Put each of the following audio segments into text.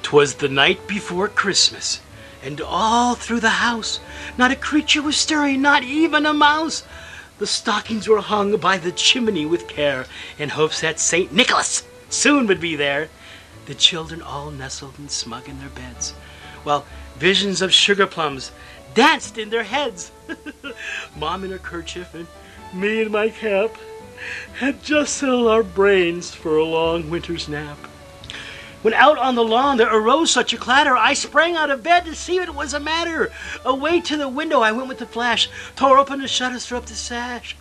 'Twas the night before Christmas, and all through the house not a creature was stirring, not even a mouse. The stockings were hung by the chimney with care, in hopes that St. Nicholas soon would be there. The children all nestled and smug in their beds, while visions of sugar plums danced in their heads. Mom in her kerchief and me in my cap had just settled our brains for a long winter's nap. When out on the lawn there arose such a clatter, I sprang out of bed to see what was the matter. Away to the window I went with a flash, tore open the shutters, threw up the sash.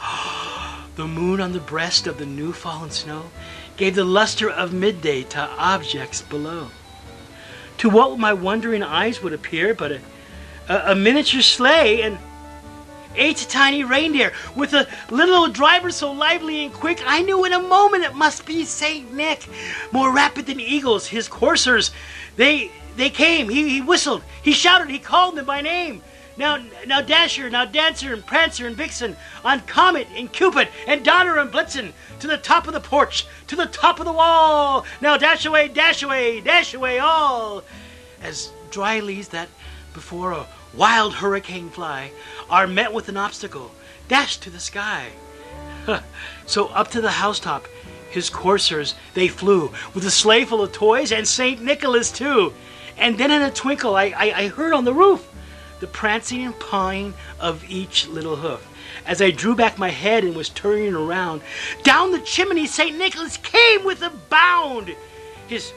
The moon on the breast of the new fallen snow gave the luster of midday to objects below. To what my wondering eyes would appear but a miniature sleigh and 8 tiny reindeer with a little driver so lively and quick, I knew in a moment it must be Saint Nick. More rapid than eagles, his coursers, they came. He whistled, he shouted, he called them by name. Now Dasher, now Dancer and Prancer and Vixen, on Comet and Cupid and Donner and Blitzen, to the top of the porch, to the top of the wall. Now dash away, dash away, dash away all. As dry leaves that before a wild hurricane fly are met with an obstacle, dashed to the sky. So up to the housetop his coursers they flew, with a sleigh full of toys and St. Nicholas too. And then in a twinkle I heard on the roof the prancing and pawing of each little hoof. As I drew back my head and was turning around, down the chimney St. Nicholas came with a bound. His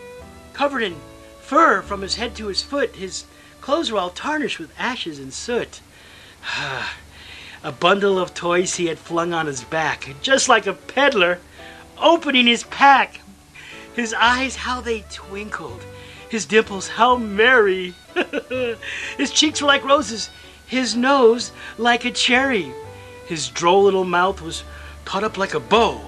covered in fur from his head to his foot, his clothes were all tarnished with ashes and soot. A bundle of toys he had flung on his back, just like a peddler opening his pack. His eyes, how they twinkled. His dimples, how merry. His cheeks were like roses, his nose like a cherry. His droll little mouth was caught up like a bow,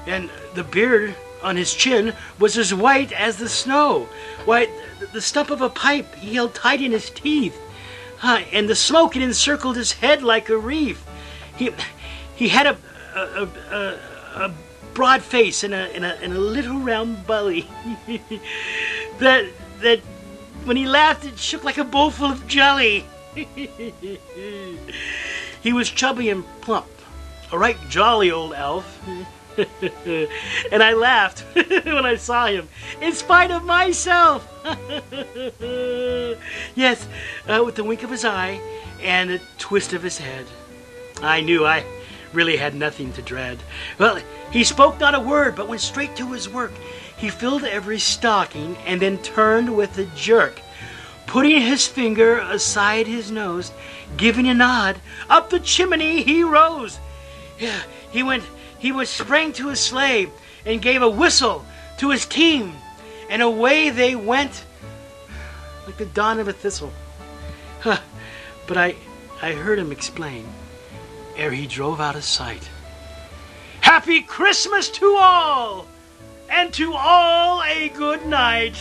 and the beard on his chin was as white as the snow. Why, the stump of a pipe he held tight in his teeth, and the smoke it encircled his head like a wreath. He had a broad face and a little round belly that when he laughed it shook like a bowl full of jelly. He was chubby and plump, a right jolly old elf. And I laughed when I saw him, in spite of myself. Yes, with the wink of his eye and a twist of his head, I knew I really had nothing to dread. Well, he spoke not a word, but went straight to his work. He filled every stocking and then turned with a jerk, putting his finger aside his nose, giving a nod. Up the chimney he rose. Yeah, he sprang to his sleigh and gave a whistle to his team, and away they went like the dawn of a thistle. But I heard him explain, ere he drove out of sight, Happy Christmas to all, and to all a good night.